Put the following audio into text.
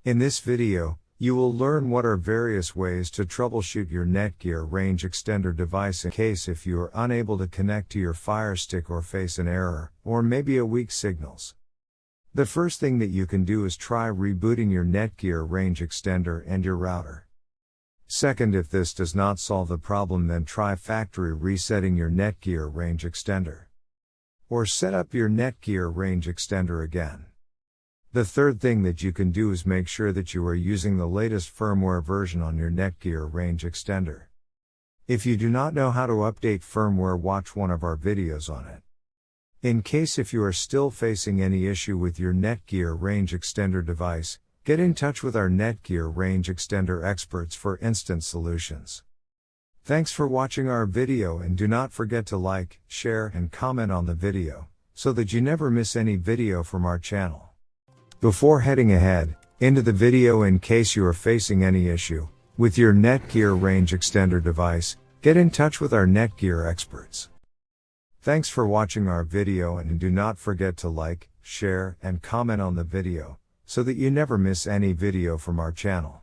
In this video, you will learn what are various ways to troubleshoot your Netgear range extender device in case if you are unable to connect to your Firestick or face an error, or maybe a weak signals. The first thing that you can do is try rebooting your Netgear range extender and your router. Second, if this does not solve the problem, then try factory resetting your Netgear range extender. Or set up your Netgear range extender again. The third thing that you can do is make sure that you are using the latest firmware version on your Netgear range extender. If you do not know how to update firmware, watch one of our videos on it. In case if you are still facing any issue with your Netgear range extender device, get in touch with our Netgear range extender experts for instant solutions. Thanks for watching our video, and do not forget to like, share and comment on the video, so that you never miss any video from our channel. Before heading ahead into the video, in case you are facing any issue with your Netgear range extender device, get in touch with our Netgear experts. Thanks for watching our video, and do not forget to like, share and comment on the video, so that you never miss any video from our channel.